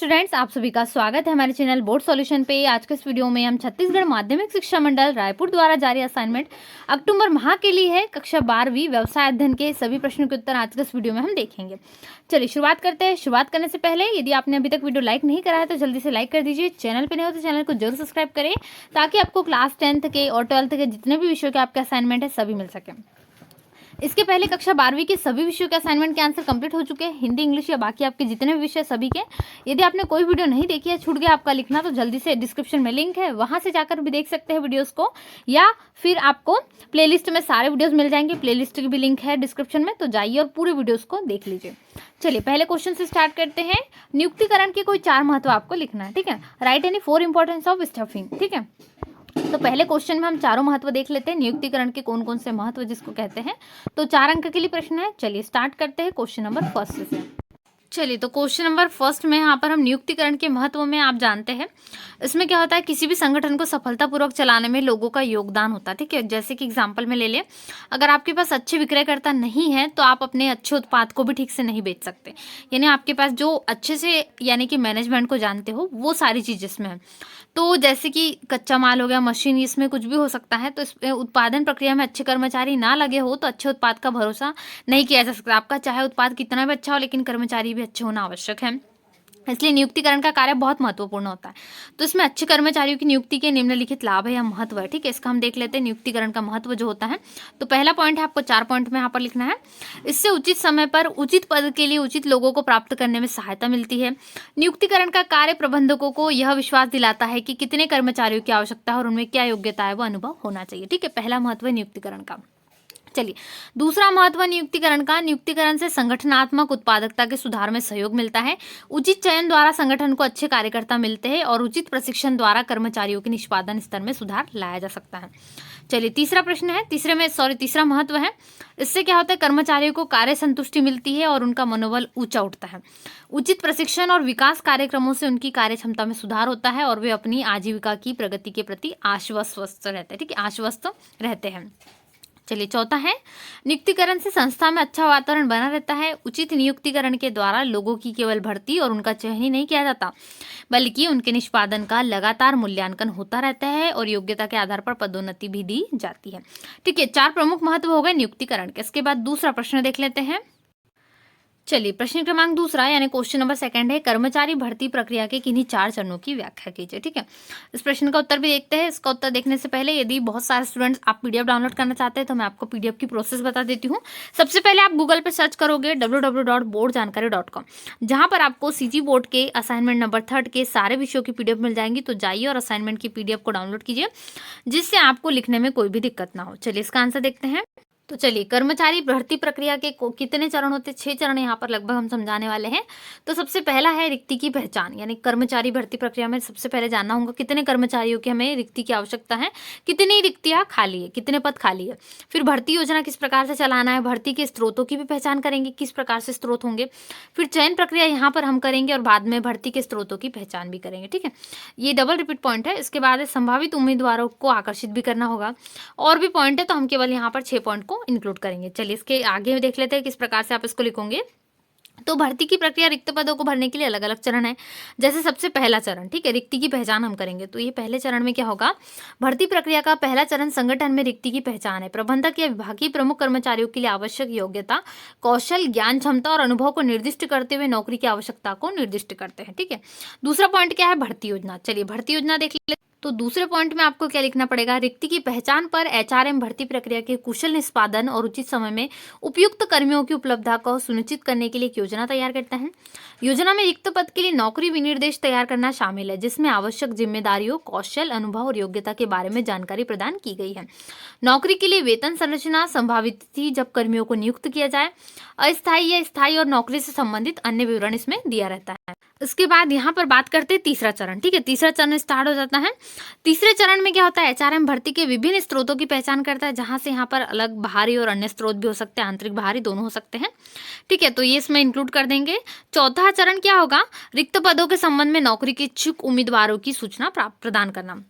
Students, आप सभी का स्वागत है हमारे चैनल बोर्ड सॉल्यूशन पे। आज के इस वीडियो में हम छत्तीसगढ़ माध्यमिक शिक्षा मंडल रायपुर द्वारा जारी असाइनमेंट अक्टूबर माह के लिए है कक्षा 12वीं व्यवसाय अध्ययन के सभी प्रश्नों के उत्तर आज के इस वीडियो में हम देखेंगे। चलिए शुरुआत करते हैं। शुरुआत करने से पहले यदि आपने अभी तक वीडियो लाइक नहीं करा है तो जल्दी से लाइक कर दीजिए। चैनल पर नहीं हो तो चैनल को जरूर सब्सक्राइब करें ताकि आपको क्लास 10th के और 12th के जितने भी विषयों के आपके असाइनमेंट है सभी मिल सके। इसके पहले कक्षा 12वीं के सभी विषयों के असाइनमेंट के आंसर कंप्लीट हो चुके हैं, हिंदी इंग्लिश या बाकी आपके जितने भी विषय सभी के। यदि आपने कोई वीडियो नहीं देखी है, छूट गया आपका लिखना, तो जल्दी से डिस्क्रिप्शन में लिंक है, वहां से जाकर भी देख सकते हैं वीडियोस को, या फिर आपको प्लेलिस्ट में सारे वीडियोस मिल जाएंगे। प्लेलिस्ट की भी लिंक है डिस्क्रिप्शन में, तो जाइए और पूरे वीडियोस को देख लीजिए। चलिए पहले क्वेश्चन से स्टार्ट करते हैं। नियुक्तिकरण के कोई 4 महत्व आपको लिखना है, ठीक है। Right any 4 importance of stuffing, ठीक है। तो पहले क्वेश्चन में हम चारों महत्व देख लेते हैं, नियुक्तिकरण के कौन कौन से महत्व जिसको कहते हैं। तो 4 अंक के लिए प्रश्न है। चलिए स्टार्ट करते हैं क्वेश्चन नंबर फर्स्ट से। चलिए तो क्वेश्चन नंबर फर्स्ट में यहाँ पर हम नियुक्तिकरण के महत्व में आप जानते हैं, इसमें क्या होता है, किसी भी संगठन को सफलतापूर्वक चलाने में लोगों का योगदान होता है, ठीक है। जैसे कि एग्जांपल में ले लें, अगर आपके पास अच्छे विक्रयकर्ता नहीं है तो आप अपने अच्छे उत्पाद को भी ठीक से नहीं बेच सकते। यानी आपके पास जो अच्छे से यानी कि मैनेजमेंट को जानते हो, वो सारी चीज़ इसमें है। तो जैसे कि कच्चा माल हो गया, मशीन, इसमें कुछ भी हो सकता है। तो इस उत्पादन प्रक्रिया में अच्छे कर्मचारी ना लगे हो तो अच्छे उत्पाद का भरोसा नहीं किया जा सकता। आपका चाहे उत्पाद कितना भी अच्छा हो, लेकिन कर्मचारी भी अच्छे होना आवश्यक है। इसलिए नियुक्तिकरण का कार्य बहुत महत्वपूर्ण होता है। तो इसमें अच्छे कर्मचारियों की नियुक्ति के निम्नलिखित लाभ है या महत्व है, ठीक है। इसका हम देख लेते हैं नियुक्तिकरण का महत्व जो होता है। तो पहला पॉइंट है, आपको 4 पॉइंट में यहाँ पर लिखना है। इससे उचित समय पर उचित पद के लिए उचित लोगों को प्राप्त करने में सहायता मिलती है। नियुक्तिकरण का कार्य प्रबंधकों को यह विश्वास दिलाता है कि कितने कर्मचारियों की आवश्यकता है और उनमें क्या योग्यता है, वो अनुभव होना चाहिए, ठीक है। पहला महत्व है नियुक्तिकरण का। चलिए दूसरा महत्व नियुक्तिकरण का, नियुक्तिकरण से संगठनात्मक उत्पादकता के सुधार में सहयोग मिलता है। उचित चयन द्वारा संगठन को अच्छे कार्यकर्ता मिलते हैं और उचित प्रशिक्षण द्वारा कर्मचारियों के निष्पादन स्तर में सुधार लाया जा सकता है। चलिए तीसरा प्रश्न है, तीसरा महत्व है, इससे क्या होता है, कर्मचारियों को कार्य संतुष्टि मिलती है और उनका मनोबल ऊंचा उठता है। उचित प्रशिक्षण और विकास कार्यक्रमों से उनकी कार्य क्षमता में सुधार होता है और वे अपनी आजीविका की प्रगति के प्रति आश्वस्त रहते हैं, ठीक है, आश्वस्त रहते हैं। चलिए चौथा है, नियुक्तिकरण से संस्था में अच्छा वातावरण बना रहता है। उचित नियुक्तिकरण के द्वारा लोगों की केवल भर्ती और उनका चयन ही नहीं किया जाता, बल्कि उनके निष्पादन का लगातार मूल्यांकन होता रहता है और योग्यता के आधार पर पदोन्नति भी दी जाती है, ठीक है। 4 प्रमुख महत्व हो गए नियुक्तिकरण के। इसके बाद दूसरा प्रश्न देख लेते हैं। चलिए प्रश्न क्रमांक दूसरा यानी क्वेश्चन नंबर 2 है, कर्मचारी भर्ती प्रक्रिया के किन्हीं 4 चरणों की व्याख्या कीजिए, ठीक है। इस प्रश्न का उत्तर भी देखते हैं। इसका उत्तर देखने से पहले यदि बहुत सारे स्टूडेंट्स आप पीडीएफ डाउनलोड करना चाहते हैं तो मैं आपको पीडीएफ की प्रोसेस बता देती हूँ। सबसे पहले आप गूगल पे सर्च करोगे www.boardjankari.com, जहाँ पर आपको सीजी बोर्ड के असाइनमेंट नंबर 3 के सारे विषयों की पीडीएफ मिल जाएंगी। तो जाइए और असाइनमेंट की पीडीएफ को डाउनलोड कीजिए, जिससे आपको लिखने में कोई भी दिक्कत ना हो। चलिए इसका आंसर देखते हैं। तो चलिए कर्मचारी भर्ती प्रक्रिया के कितने चरण होते हैं, 6 चरण यहाँ पर लगभग हम समझाने वाले हैं। तो सबसे पहला है रिक्ति की पहचान, यानी कर्मचारी भर्ती प्रक्रिया में सबसे पहले जानना होगा कितने कर्मचारियों की हमें रिक्ति की आवश्यकता है, कितनी रिक्तियाँ खाली है, कितने पद खाली है। फिर भर्ती योजना किस प्रकार से चलाना है, भर्ती के स्रोतों की भी पहचान करेंगे, किस प्रकार से स्रोत होंगे। फिर चयन प्रक्रिया यहाँ पर हम करेंगे और बाद में भर्ती के स्रोतों की पहचान भी करेंगे, ठीक है। ये डबल रिपीट पॉइंट है। इसके बाद संभावित उम्मीदवारों को आकर्षित भी करना होगा, और भी पॉइंट है, तो हम केवल यहाँ पर 6 पॉइंट को इंक्लूड करेंगे। चलिए इसके आगे देख लेते हैं किस प्रकार से आप इसको लिखोगे। तो भर्ती की प्रक्रिया रिक्त पदों को भरने के लिए अलग अलग चरण है। जैसे सबसे पहला चरण, ठीक है, रिक्ति की पहचान हम करेंगे। तो ये पहले चरण में क्या होगा, भर्ती प्रक्रिया का पहला चरण संगठन में रिक्ति की पहचान है। प्रबंधक या विभागीय प्रमुख कर्मचारियों के लिए आवश्यक योग्यता, कौशल, ज्ञान, क्षमता और अनुभव को निर्दिष्ट करते हुए नौकरी की आवश्यकता को निर्दिष्ट करते हैं, ठीक है। दूसरा पॉइंट क्या है, भर्ती योजना। चलिए भर्ती योजना देख लेते। तो दूसरे पॉइंट में आपको क्या लिखना पड़ेगा, रिक्ति की पहचान पर एचआरएम भर्ती प्रक्रिया के कुशल निष्पादन और उचित समय में उपयुक्त कर्मियों की उपलब्धता को सुनिश्चित करने के लिए एक योजना तैयार करता है। योजना में रिक्त पद के लिए नौकरी विनिर्देश तैयार करना शामिल है, जिसमें आवश्यक जिम्मेदारियों, कौशल, अनुभव और योग्यता के बारे में जानकारी प्रदान की गई है। नौकरी के लिए वेतन संरचना संभावित थी जब कर्मियों को नियुक्त किया जाए। अस्थायी या स्थायी और नौकरी से संबंधित अन्य विवरण इसमें दिया रहता है। इसके बाद यहाँ पर बात करते हैं तीसरा चरण, ठीक है। तीसरा चरण स्टार्ट हो जाता है। तीसरे चरण में क्या होता है, एचआरएम भर्ती के विभिन्न स्रोतों की पहचान करता है, जहां से यहाँ पर अलग बाहरी और अन्य स्रोत भी हो सकते हैं, आंतरिक बाहरी दोनों हो सकते हैं, ठीक है। तो ये इसमें इंक्लूड कर देंगे। चौथा चरण क्या होगा, रिक्त पदों के संबंध में नौकरी के इच्छुक उम्मीदवारों की सूचना प्रदान करना।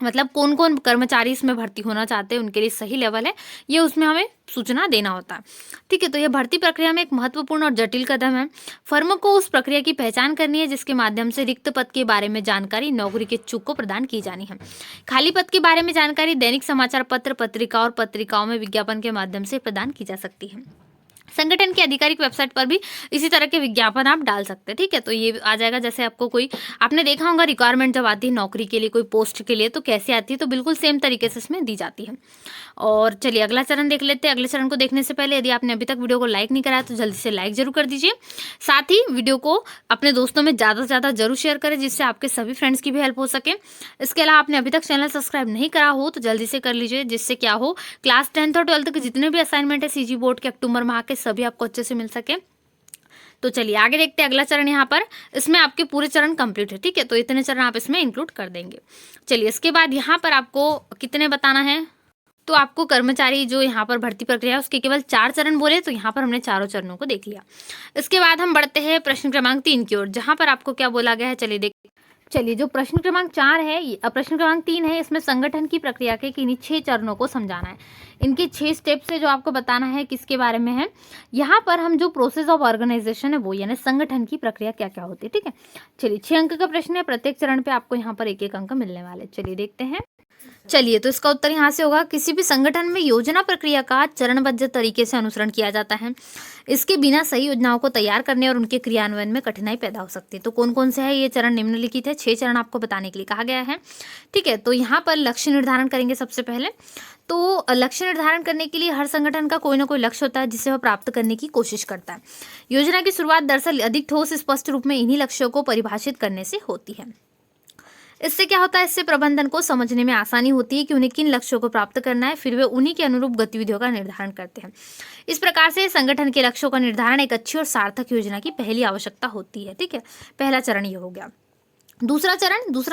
मतलब कौन कौन कर्मचारी इसमें भर्ती होना चाहते हैं, उनके लिए सही लेवल है, ये उसमें हमें सूचना देना होता है। ठीक है, तो ये भर्ती प्रक्रिया में एक महत्वपूर्ण और जटिल कदम है। फर्म को उस प्रक्रिया की पहचान करनी है जिसके माध्यम से रिक्त पद के बारे में जानकारी नौकरी के इच्छुक को प्रदान की जानी है। खाली पद के बारे में जानकारी दैनिक समाचार पत्र, पत्रिका और पत्रिकाओं में विज्ञापन के माध्यम से प्रदान की जा सकती है। संगठन की आधिकारिक वेबसाइट पर भी इसी तरह के विज्ञापन आप डाल सकते हैं। ठीक है, तो ये आ जाएगा, जैसे आपको कोई, आपने देखा होगा रिक्वायरमेंट जब आती है नौकरी के लिए, कोई पोस्ट के लिए, तो कैसे आती है, तो बिल्कुल सेम तरीके से इसमें दी जाती है। और चलिए अगला चरण देख लेते हैं। अगले चरण को देखने से पहले यदि आपने अभी तक वीडियो को लाइक नहीं कराया तो जल्दी से लाइक जरूर कर दीजिए। साथ ही वीडियो को अपने दोस्तों में ज़्यादा से ज़्यादा जरूर शेयर करें, जिससे आपके सभी फ्रेंड्स की भी हेल्प हो सके। इसके अलावा आपने अभी तक चैनल सब्सक्राइब नहीं करा हो तो जल्दी से कर लीजिए, जिससे क्या हो, क्लास 10th और 12th के जितने भी असाइनमेंट है सीजी बोर्ड के अक्टूबर माह के, सभी आपको अच्छे से मिल सके। तो चलिए आगे देखते हैं अगला चरण। यहाँ पर इसमें आपके पूरे चरण कंप्लीट है। ठीक है, तो इतने चरण आप इसमें इंक्लूड कर देंगे। चलिए इसके बाद यहाँ पर आपको कितने बताना है, तो आपको कर्मचारी जो यहाँ पर भर्ती प्रक्रिया है उसके केवल 4 चरण बोले, तो यहाँ पर हमने चारों चरणों को देख लिया। इसके बाद हम बढ़ते हैं प्रश्न क्रमांक 3 की ओर, जहाँ पर आपको क्या बोला गया है, चलिए जो प्रश्न क्रमांक 4 है, प्रश्न क्रमांक 3 है, इसमें संगठन की प्रक्रिया के किन्हीं 6 चरणों को समझाना है। इनके 6 स्टेप से जो आपको बताना है किसके बारे में है, यहाँ पर हम जो प्रोसेस ऑफ ऑर्गेनाइजेशन है वो, यानी संगठन की प्रक्रिया क्या क्या होती है। ठीक है, चलिए 6 अंक का प्रश्न है, प्रत्येक चरण पे आपको यहाँ पर 1-1 अंक मिलने वाले। चलिए देखते हैं। चलिए तो इसका उत्तर यहाँ से होगा, किसी भी संगठन में योजना प्रक्रिया का चरणबद्ध तरीके से अनुसरण किया जाता है। इसके बिना सही योजनाओं को तैयार करने और उनके क्रियान्वयन में कठिनाई पैदा हो सकती है। तो कौन कौन से है ये चरण, निम्नलिखित है। 6 चरण आपको बताने के लिए कहा गया है। ठीक है, तो यहाँ पर लक्ष्य निर्धारण करेंगे सबसे पहले। तो लक्ष्य निर्धारण करने के लिए हर संगठन का कोई ना कोई लक्ष्य होता है जिसे वह प्राप्त करने की कोशिश करता है। योजना की शुरुआत दरअसल अधिक ठोस स्पष्ट रूप में इन्हीं लक्ष्यों को परिभाषित करने से होती है। इससे क्या होता है, इससे प्रबंधन को समझने में आसानी होती है कि उन्हें किन लक्ष्यों को प्राप्त करना है, फिर वे उन्हीं के अनुरूप गतिविधियों का निर्धारण करते हैं। इस प्रकार से संगठन के लक्ष्यों का निर्धारण एक अच्छी और सार्थक योजना की पहली आवश्यकता होती है। ठीक है, पहला चरण ये हो गया। दूसरा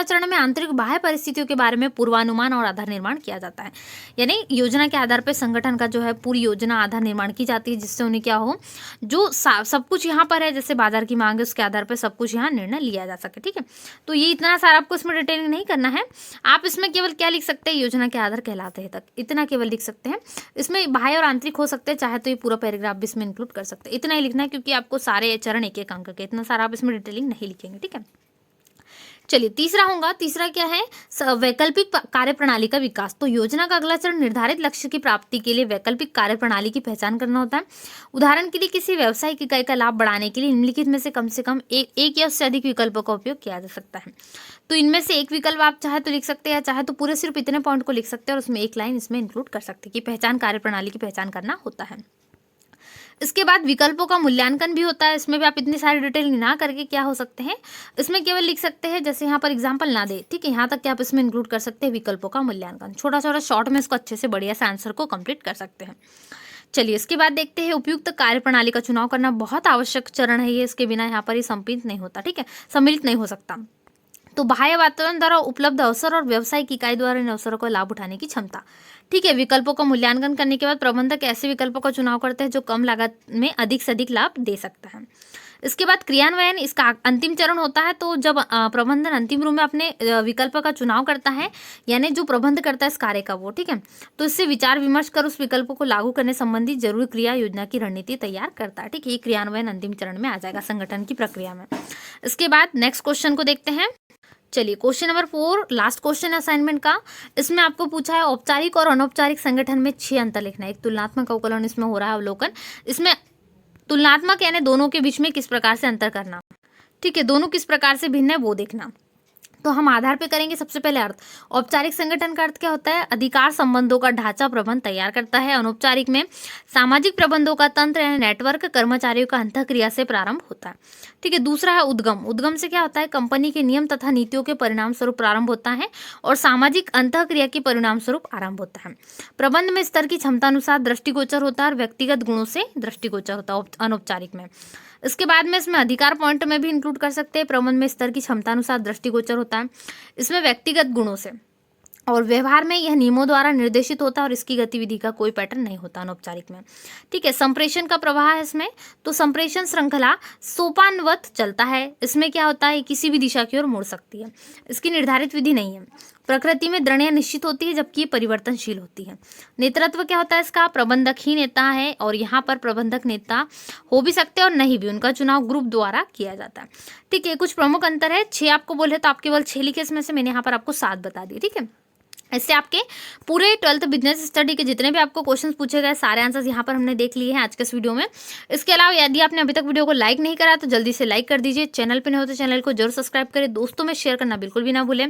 चरण में आंतरिक बाह्य परिस्थितियों के बारे में पूर्वानुमान और आधार निर्माण किया जाता है। यानी योजना के आधार पर संगठन का जो है पूरी योजना आधार निर्माण की जाती है, जिससे उन्हें क्या हो, जो सब कुछ यहाँ पर है, जैसे बाजार की मांग है उसके आधार पर सब कुछ यहाँ निर्णय लिया जा सके। ठीक है, तो ये इतना सारा आपको इसमें डिटेलिंग नहीं करना है। आप इसमें केवल क्या लिख सकते हैं, योजना के आधार कहलाते हैं तक, इतना केवल लिख सकते हैं। इसमें बाह्य और आंतरिक हो सकते हैं, चाहे तो ये पूरा पैराग्राफ भी इसमें इंक्लूड कर सकते हैं। इतना ही लिखना है, क्योंकि आपको सारे चरण 1-1 अंक के, इतना सारा आप इसमें डिटेलिंग नहीं लिखेंगे। ठीक है, चलिए तीसरा क्या है, वैकल्पिक कार्यप्रणाली का विकास। तो योजना का अगला चरण निर्धारित लक्ष्य की प्राप्ति के लिए वैकल्पिक कार्यप्रणाली की पहचान करना होता है। उदाहरण के लिए किसी व्यावसायिक इकाई का लाभ बढ़ाने के लिए निम्नलिखित में से कम एक या उससे अधिक विकल्पों का उपयोग किया जा सकता है। तो इनमें से एक विकल्प आप चाहे तो लिख सकते हैं, चाहे तो पूरे सिर्फ इतने पॉइंट को लिख सकते हैं और उसमें एक लाइन इसमें इंक्लूड कर सकते हैं कि पहचान कार्यप्रणाली की पहचान करना होता है। इसके बाद विकल्पों का मूल्यांकन भी होता है। इसमें भी आप इतनी सारी डिटेलिंग ना करके क्या हो सकते हैं, इसमें केवल लिख सकते हैं, जैसे यहाँ पर एग्जांपल ना दे। ठीक है, यहाँ तक कि आप इसमें इंक्लूड कर सकते हैं विकल्पों का मूल्यांकन। छोटा छोटा शॉर्ट में इसको अच्छे से बढ़िया से आंसर को कंप्लीट कर सकते हैं। चलिए इसके बाद देखते हैं, उपयुक्त कार्यप्रणाली का चुनाव करना बहुत आवश्यक चरण है ये, इसके बिना यहाँ पर ये सम्मिलित नहीं होता। ठीक है, सम्मिलित नहीं हो सकता। तो बाह्य वातावरण द्वारा उपलब्ध अवसर और व्यावसायिक इकाई द्वारा इन अवसरों का लाभ उठाने की क्षमता। ठीक है, विकल्पों का मूल्यांकन करने के बाद प्रबंधक ऐसे विकल्पों का चुनाव करते हैं जो कम लागत में अधिक से अधिक लाभ दे सकता है। इसके बाद क्रियान्वयन, इसका अंतिम चरण होता है। तो जब प्रबंधन अंतिम रूप में अपने विकल्प का चुनाव करता है, यानी जो प्रबंध करता है इस कार्य का वो, ठीक है, तो इससे विचार विमर्श कर उस विकल्प को लागू करने संबंधी जरूरी क्रिया योजना की रणनीति तैयार करता है। ठीक है, ये क्रियान्वयन अंतिम चरण में आ जाएगा संगठन की प्रक्रिया में। इसके बाद नेक्स्ट क्वेश्चन को देखते हैं। चलिए question number 4, last question assignment का। इसमें आपको पूछा है औपचारिक और अनौपचारिक संगठन में 6 अंतर लिखना है। एक तुलनात्मक अवकलन इसमें हो रहा है, अवलोकन। इसमें तुलनात्मक यानी दोनों के बीच में किस प्रकार से अंतर करना, ठीक है, दोनों किस प्रकार से भिन्न है वो देखना। तो हम आधार पे करेंगे। सबसे पहले अर्थ, औपचारिक संगठन का अर्थ क्या होता है, अधिकार संबंधों का ढांचा प्रबंध तैयार करता है। अनौपचारिक में सामाजिक प्रबंधों का तंत्र यानी नेटवर्क कर्मचारियों का अंतःक्रिया से प्रारंभ होता है। ठीक है, दूसरा है उद्गम। उद्गम से क्या होता है, कंपनी के नियम तथा नीतियों के परिणाम स्वरूप प्रारंभ होता है और सामाजिक अंतःक्रिया के परिणाम स्वरूप आरंभ होता है। प्रबंध में स्तर की क्षमता अनुसार दृष्टिगोचर होता है और व्यक्तिगत गुणों से दृष्टिगोचर होता है अनौपचारिक में। इसके बाद में इसमें अधिकार पॉइंट में भी इंक्लूड कर सकते हैं। प्रबंध में स्तर की क्षमता अनुसार दृष्टिगोचर होता है, इसमें व्यक्तिगत गुणों से, और व्यवहार में यह नियमों द्वारा निर्देशित होता है और इसकी गतिविधि का कोई पैटर्न नहीं होता अनौपचारिक में। ठीक है, संप्रेषण का प्रवाह है इसमें। तो संप्रेषण श्रृंखला सोपानवत चलता है। इसमें क्या होता है, किसी भी दिशा की ओर मुड़ सकती है, इसकी निर्धारित विधि नहीं है। प्रकृति में दृढ़ निश्चित होती है जबकि ये परिवर्तनशील होती है। नेतृत्व क्या होता है इसका, प्रबंधक ही नेता है और यहाँ पर प्रबंधक नेता हो भी सकते हैं और नहीं भी, उनका चुनाव ग्रुप द्वारा किया जाता है। ठीक है, कुछ प्रमुख अंतर है, 6 आपको बोले तो आप केवल 6 लिखे, इसमें से मैंने यहाँ पर आपको 7 बता दिए। ठीक है, इससे आपके पूरे 12th बिजनेस स्टडी के जितने भी आपको क्वेश्चंस पूछे गए सारे आंसर्स यहाँ पर हमने देख लिए हैं आज के इस वीडियो में। इसके अलावा यदि आपने अभी तक वीडियो को लाइक नहीं करा तो जल्दी से लाइक कर दीजिए, चैनल पे नहीं हो तो चैनल को जरूर सब्सक्राइब करें, दोस्तों में शेयर करना बिल्कुल भी ना भूलें।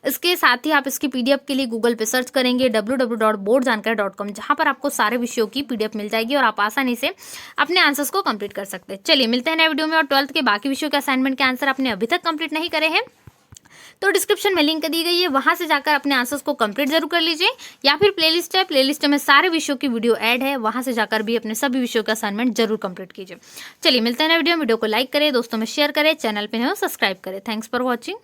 इसके साथ ही आप इसकी PDF के लिए गूगल पे सर्च करेंगे www.boardjankaree.com, जहाँ पर आपको सारे विषयों की PDF मिल जाएगी और आप आसानी से अपने आंसर्स को कंप्लीट कर सकते हैं। चलिए मिलते हैं नए वीडियो में, और 12th के बाकी विषयों के असाइनमेंट के आंसर आपने अभी तक कंप्लीट नहीं करे हैं तो डिस्क्रिप्शन में लिंक दी गई है, वहां से जाकर अपने आंसर्स को कंप्लीट जरूर कर लीजिए, या फिर प्लेलिस्ट है, प्लेलिस्ट में सारे विषयों की वीडियो ऐड है, वहां से जाकर भी अपने सभी विषयों का असाइनमेंट जरूर कंप्लीट कीजिए। चलिए मिलते हैं नए वीडियो को लाइक करें, दोस्तों में शेयर करें, चैनल पे हो सब्सक्राइब करें। Thanks for watching.